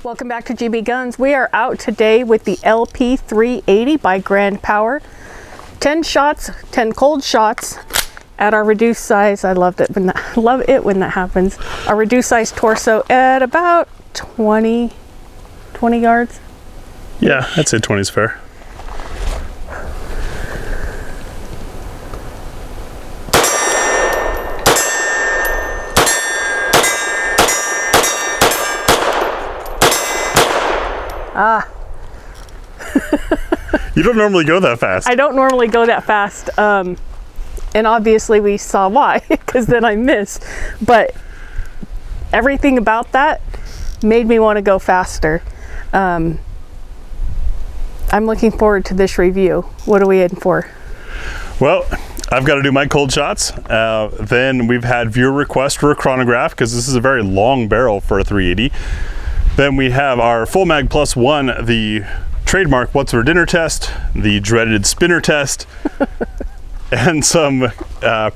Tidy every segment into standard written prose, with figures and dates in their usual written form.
Welcome back to GBGuns. We are out today with the LP380 by Grand Power. 10 shots, 10 cold shots at our reduced size. I love it when that happens. Our reduced size torso at about 20 yards. Yeah, I'd say 20 is fair. You don't normally go that fast. I don't normally go that fast. And obviously we saw why, because then I missed. But everything about that made me want to go faster. I'm looking forward to this review. What are we in for? Well, I've got to do my cold shots. Then we've had viewer requests for a chronograph because this is a very long barrel for a 380. Then we have our full mag plus one, the trademark what's for dinner test, the dreaded spinner test, and some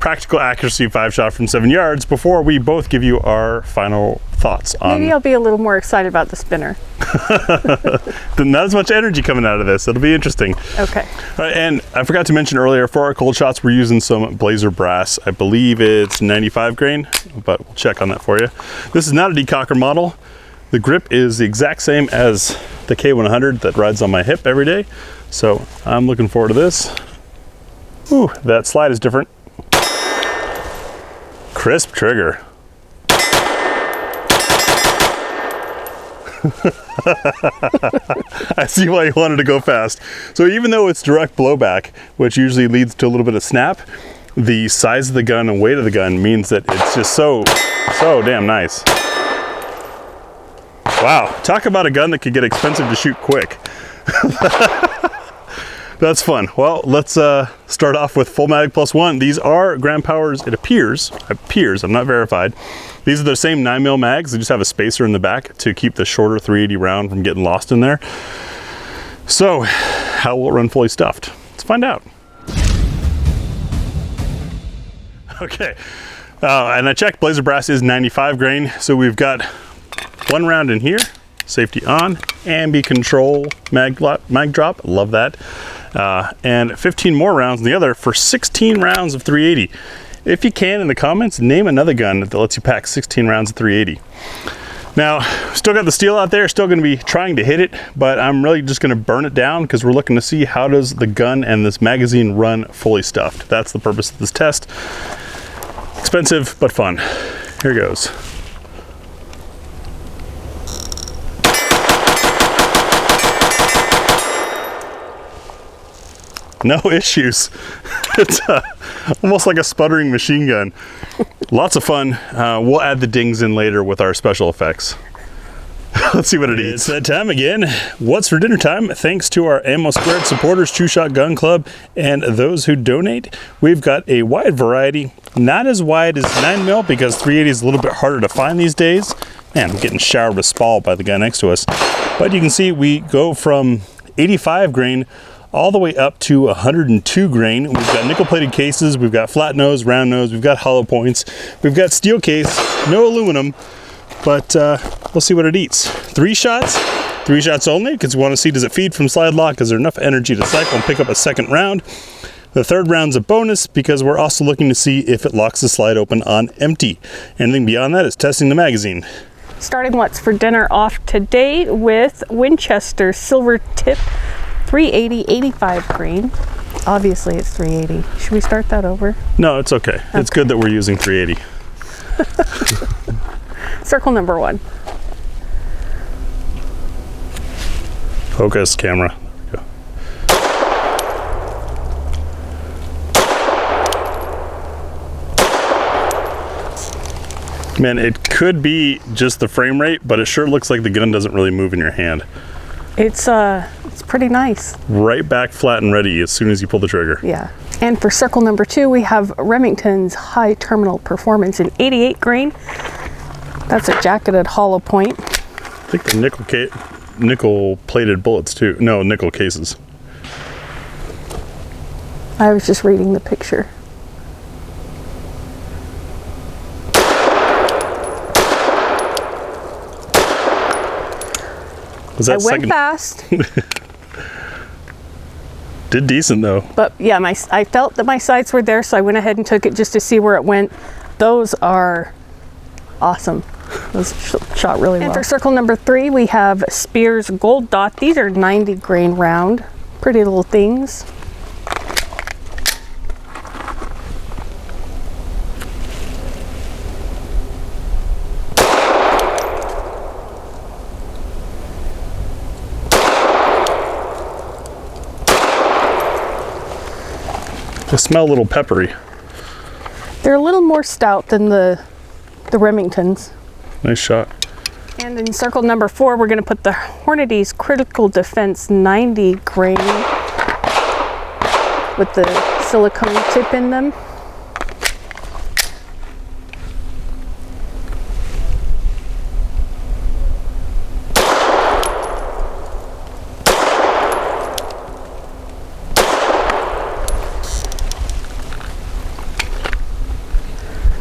practical accuracy 5-shot from 7 yards before we both give you our final thoughts on. Maybe I'll be a little more excited about the spinner. Not as much energy coming out of this. It'll be interesting. Okay. All right, and I forgot to mention earlier, for our cold shots, we're using some Blazer brass. I believe it's 95 grain, but we'll check on that for you. This is not a decocker model. The grip is the exact same as the K100 that rides on my hip every day. So I'm looking forward to this. Ooh, that slide is different. Crisp trigger. I see why you wanted to go fast. So even though it's direct blowback, which usually leads to a little bit of snap, the size of the gun and weight of the gun means that it's just so damn nice. Wow, talk about a gun that could get expensive to shoot quick. That's fun. Well, let's start off with full mag plus one. These are Grand Power's, it appears, I'm not verified. These are the same 9mm mags. They just have a spacer in the back to keep the shorter 380 round from getting lost in there. So, how will it run fully stuffed? Let's find out. Okay, and I checked, Blazer brass is 95 grain, so we've got 1 round in here, safety on, ambi control mag drop, love that, and 15 more rounds in the other for 16 rounds of 380. If you can, in the comments, name another gun that lets you pack 16 rounds of 380. Now, still got the steel out there, still going to be trying to hit it, but I'm really just going to burn it down because we're looking to see how does the gun and this magazine run fully stuffed. That's the purpose of this test. Expensive, but fun. Here goes. No issues. It's almost like a sputtering machine gun. Lots of fun. We'll add the dings in later with our special effects. Let's see what it eats. It's that time again. What's for dinner time? Thanks to our Ammo Squared supporters, True Shot Gun Club, and those who donate. We've got a wide variety. Not as wide as 9mm because 380 is a little bit harder to find these days. Man, I'm getting showered with spall by the guy next to us. But you can see we go from 85 grain all the way up to 102 grain. We've got nickel-plated cases, we've got flat nose, round nose, we've got hollow points, we've got steel case, no aluminum, but we'll see what it eats. 3 shots only, because we want to see does it feed from slide lock, is there enough energy to cycle and pick up a second round. The third round's a bonus because we're also looking to see if it locks the slide open on empty. Anything beyond that is testing the magazine. Starting what's for dinner off today with Winchester silver tip 380 85 grain. Obviously it's 380. Should we start that over? No, it's okay. It's good that we're using 380. Circle number 1. Focus camera. There we go. Man, it could be just the frame rate, but it sure looks like the gun doesn't really move in your hand. It's pretty nice. Right back flat and ready as soon as you pull the trigger. Yeah. And for circle number 2, we have Remington's high terminal performance in 88 grain. That's a jacketed hollow point. I think they're nickel plated bullets too. No, nickel cases. I was just reading the picture. Was that I went second? fast, Did decent though. but yeah, I felt that my sights were there, so I went ahead and took it just to see where it went. Those are awesome. Those shot really well. And for circle number 3, we have Spears Gold Dot. These are 90 grain round. Pretty little things. They smell a little peppery. They're a little more stout than the Remingtons. Nice shot. And in circle number 4, we're going to put the Hornady's Critical Defense 90 grain with the silicone tip in them.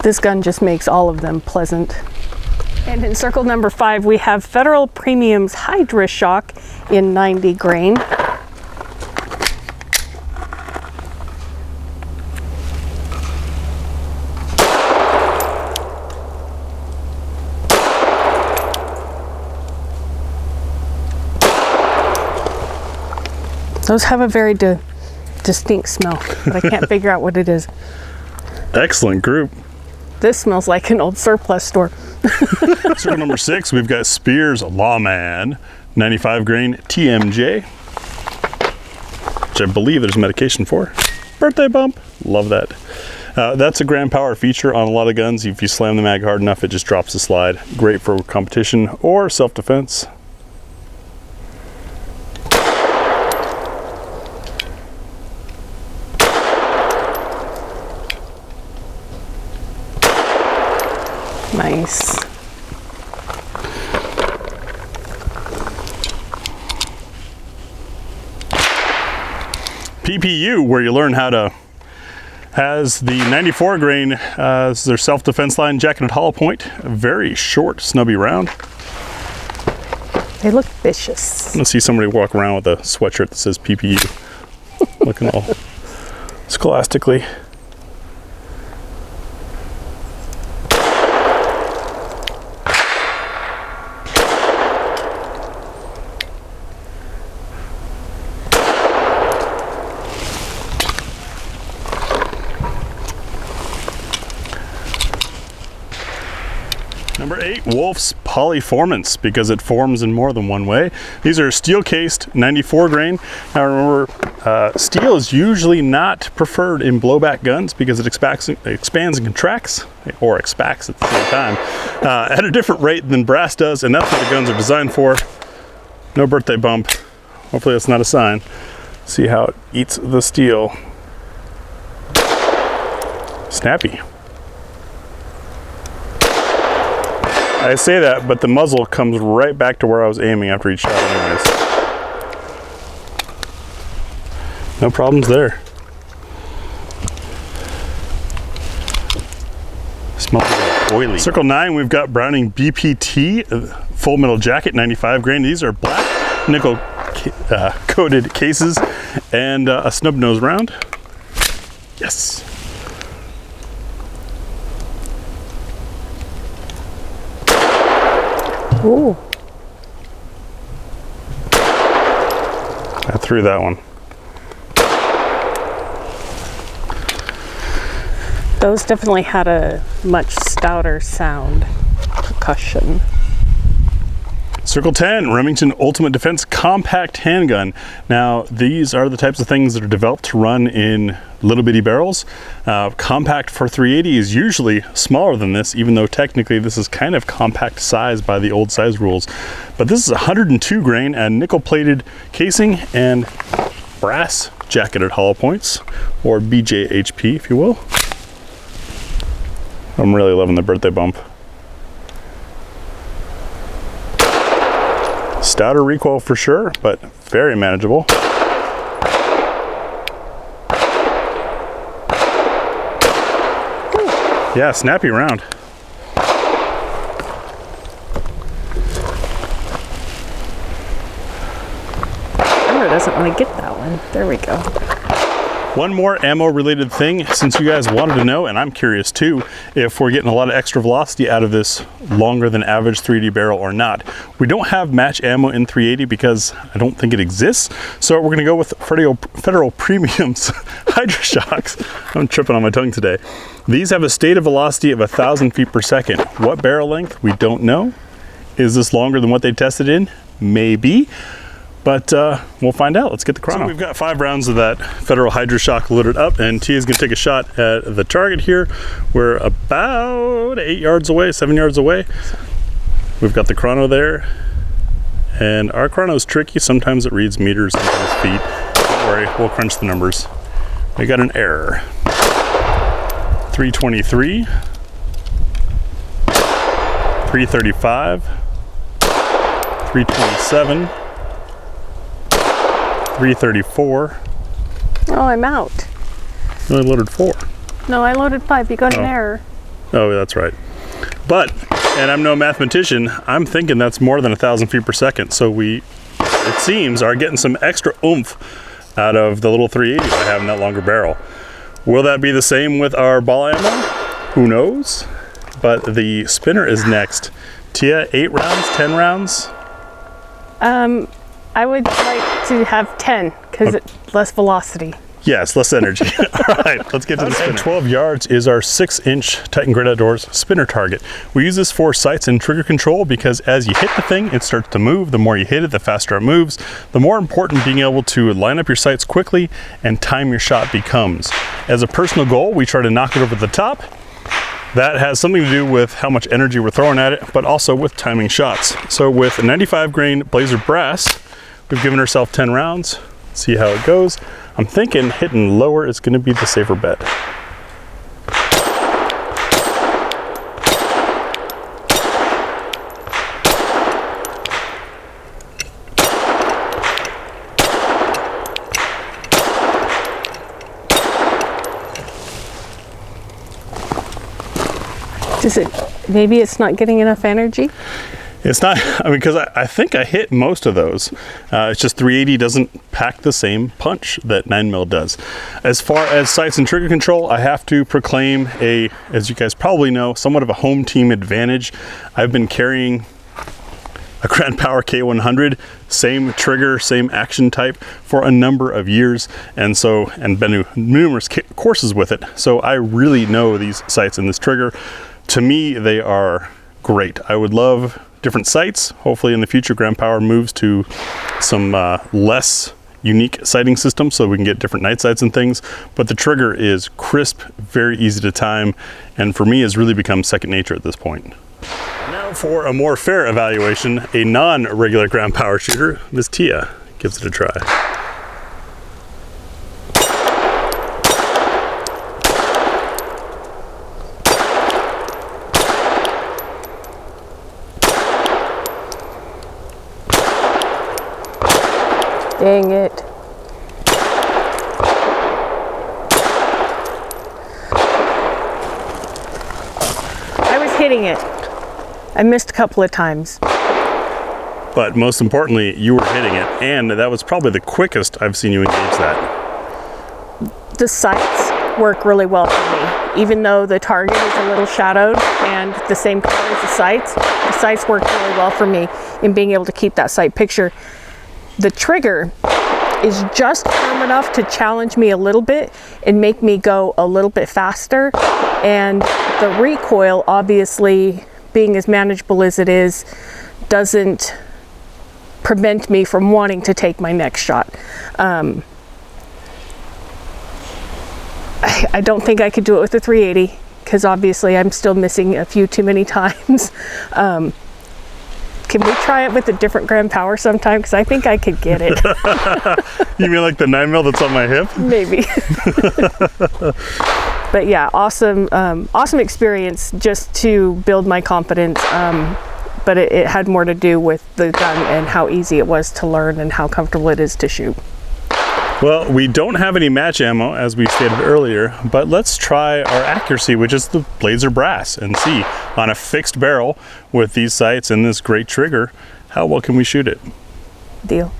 This gun just makes all of them pleasant. And in circle number 5, we have Federal Premium's Hydra Shock in 90 grain. Those have a very distinct smell, but I can't figure out what it is. Excellent group. This smells like an old surplus store. Circle number 6, we've got Spears Lawman 95 grain TMJ, which I believe there's medication for. Birthday bump. Love that. That's a Grand Power feature on a lot of guns. If you slam the mag hard enough, it just drops the slide. Great for competition or self-defense. Nice. PPU, where you learn how to, has the 94 grain as their self-defense line, jacketed hollow point, a very short, snubby round. They look vicious. I'm gonna see somebody walk around with a sweatshirt that says PPU, looking all scholastically. Number 8, Wolf's Polyformance, because it forms in more than one way. These are steel cased 94 grain. Now remember, steel is usually not preferred in blowback guns because it expands and contracts, or expacts at the same time, at a different rate than brass does, and that's what the guns are designed for. No birthday bump. Hopefully that's not a sign. See how it eats the steel. Snappy. I say that, but the muzzle comes right back to where I was aiming after each shot anyways. No problems there. Smells like oily. Circle 9, we've got Browning BPT, full metal jacket, 95 grain. These are black nickel coated cases and a snub nose round. Yes. Ooh. I threw that one. Those definitely had a much stouter sound. Percussion. Circle 10, Remington Ultimate Defense Compact Handgun. Now, these are the types of things that are developed to run in little bitty barrels. Compact for 380 is usually smaller than this, even though technically this is kind of compact size by the old size rules. But this is 102 grain and nickel plated casing and brass jacketed hollow points, or BJHP if you will. I'm really loving the birthday bump. Stouter recoil for sure, but very manageable. Yeah, snappy round. camera doesn't want to get that one. There we go. One more ammo related thing, since you guys wanted to know, and I'm curious too, if we're getting a lot of extra velocity out of this longer than average 380 barrel or not. We don't have match ammo in 380 because I don't think it exists. So we're gonna go with Federal Premium's Hydra-Shocks. I'm tripping on my tongue today. These have a stated velocity of 1,000 feet per second. What barrel length? We don't know. Is this longer than what they tested in? Maybe. But we'll find out. Let's get the chrono. So we've got 5 rounds of that Federal Hydra-Shock loaded up, and Tia's gonna take a shot at the target here. We're about 8 yards away, 7 yards away. We've got the chrono there, and our chrono is tricky. Sometimes it reads meters, sometimes feet. Don't worry, we'll crunch the numbers. We got an error. 323, 335, 327, 334. Oh, I'm out. You only loaded 4. No, I loaded 5. You got an error. Oh, that's right. But, and I'm no mathematician, I'm thinking that's more than 1,000 feet per second. So we, it seems, are getting some extra oomph out of the little 380 by having that longer barrel. Will that be the same with our ball ammo? Who knows? But the spinner is next. Tia, 8 rounds, 10 rounds? I would like to have 10 because it's less velocity. Yes, less energy. All right, let's get to the spinner. 12 yards is our 6-inch Titan Great Outdoors spinner target. We use this for sights and trigger control because as you hit the thing, it starts to move. The more you hit it, the faster it moves. The more important being able to line up your sights quickly and time your shot becomes. As a personal goal, we try to knock it over the top. That has something to do with how much energy we're throwing at it, but also with timing shots. So with a 95 grain Blazer brass, we've given ourselves 10 rounds. See how it goes. I'm thinking hitting lower is going to be the safer bet. Maybe it's not getting enough energy? It's not, I mean, because I think I hit most of those. It's just 380 doesn't pack the same punch that 9mm does. As far as sights and trigger control, I have to proclaim as you guys probably know, somewhat of a home team advantage. I've been carrying a Grand Power K100, same trigger, same action type for a number of years, and been to numerous courses with it. So I really know these sights and this trigger. To me, they are great. I would love different sights. Hopefully in the future, Grand Power moves to some less unique sighting systems so we can get different night sights and things. But the trigger is crisp, very easy to time, and for me has really become second nature at this point. Now for a more fair evaluation, a non-regular Grand Power shooter, Miss Tia gives it a try. Dang it. I was hitting it. I missed a couple of times. But most importantly, you were hitting it, and that was probably the quickest I've seen you engage that. The sights work really well for me. Even though the target is a little shadowed and the same color as the sights work really well for me in being able to keep that sight picture. The trigger is just firm enough to challenge me a little bit and make me go a little bit faster. And the recoil, obviously, being as manageable as it is, doesn't prevent me from wanting to take my next shot. I don't think I could do it with the 380 because obviously I'm still missing a few too many times. Can we try it with a different Grand Power sometime? Because I think I could get it. You mean like the 9mm that's on my hip? Maybe. But yeah, awesome, awesome experience just to build my confidence. But it had more to do with the gun and how easy it was to learn and how comfortable it is to shoot. Well, we don't have any match ammo, as we stated earlier, but let's try our accuracy, which is the Blazer brass, and see on a fixed barrel with these sights and this great trigger, how well can we shoot it? Deal.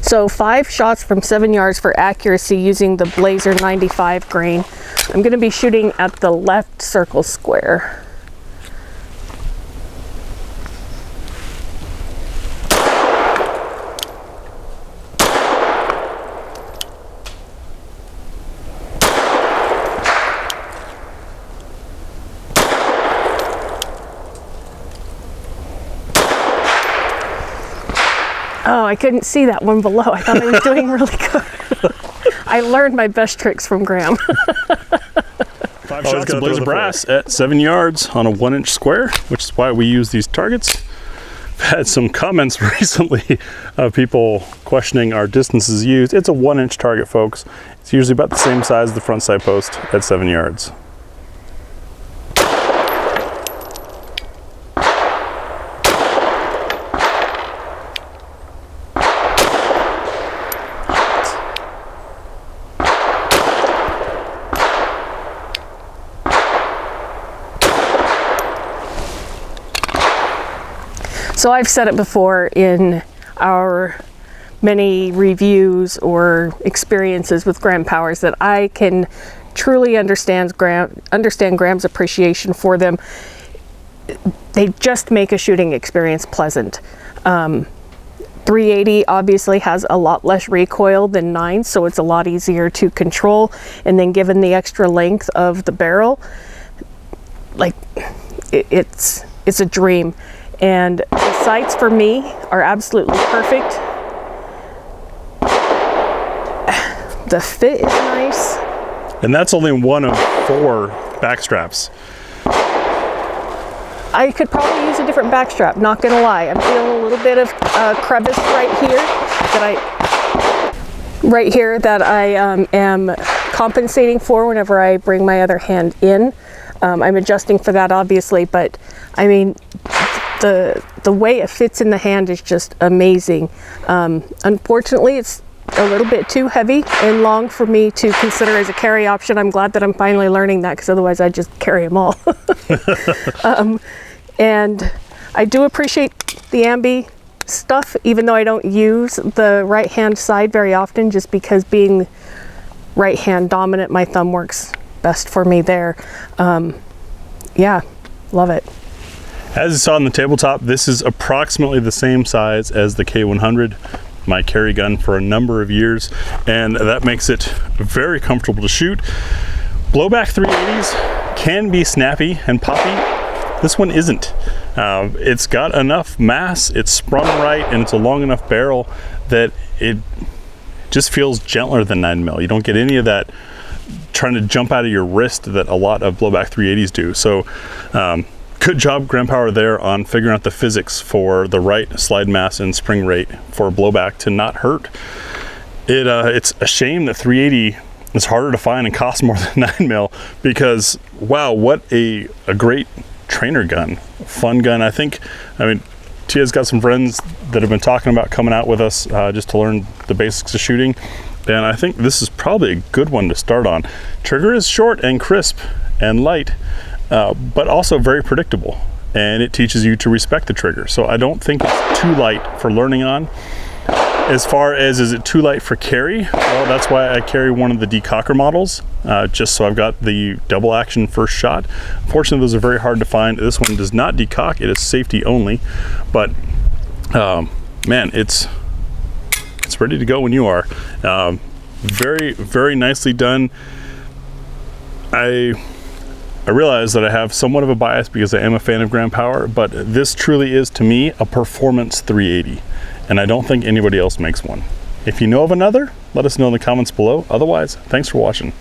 So 5 shots from 7 yards for accuracy using the Blazer 95 grain. I'm going to be shooting at the left circle square. Oh, I couldn't see that one below. I thought I was doing really good. I learned my best tricks from Graham. 5 shots of Blazer brass at 7 yards on a 1-inch square, which is why we use these targets. I've had some comments recently of people questioning our distances used. It's a 1-inch target, folks. It's usually about the same size as the front side post at 7 yards. So I've said it before in our many reviews or experiences with Graham Powers that I can truly understand Graham's appreciation for them. They just make a shooting experience pleasant. 380 obviously has a lot less recoil than 9, so it's a lot easier to control. And then given the extra length of the barrel, like it's a dream. And the sights for me are absolutely perfect. The fit is nice. And that's only one of 4 back straps. I could probably use a different back strap, not gonna lie. I'm feeling a little bit of crevice right here that I am compensating for whenever I bring my other hand in. I'm adjusting for that obviously, but I mean, the way it fits in the hand is just amazing. Unfortunately, it's a little bit too heavy and long for me to consider as a carry option. I'm glad that I'm finally learning that, because otherwise I'd just carry them all. And I do appreciate the ambi stuff, even though I don't use the right hand side very often, just because being right hand dominant, my thumb works best for me there. Yeah, love it. As you saw on the tabletop, this is approximately the same size as the K100, my carry gun for a number of years, and that makes it very comfortable to shoot. Blowback 380s can be snappy and poppy. This one isn't. It's got enough mass, it's sprung right, and it's a long enough barrel that it just feels gentler than 9mm. You don't get any of that trying to jump out of your wrist that a lot of blowback 380s do. So good job, Graham Power, there on figuring out the physics for the right slide mass and spring rate for blowback to not hurt. It's a shame that 380 is harder to find and costs more than 9mm, because wow, what a great trainer gun, fun gun. I mean, Tia's got some friends that have been talking about coming out with us just to learn the basics of shooting, and I think this is probably a good one to start on. Trigger is short and crisp and light, but also very predictable, and it teaches you to respect the trigger. So I don't think it's too light for learning on. As far as, is it too light for carry? Well, that's why I carry one of the decocker models, just so I've got the double action first shot. Unfortunately, those are very hard to find. This one does not decock, it is safety only, but man, it's ready to go when you are. Very, very nicely done. I realize that I have somewhat of a bias because I am a fan of Graham Power, but this truly is, to me, a performance 380. And I don't think anybody else makes one. If you know of another, let us know in the comments below. Otherwise, thanks for watching.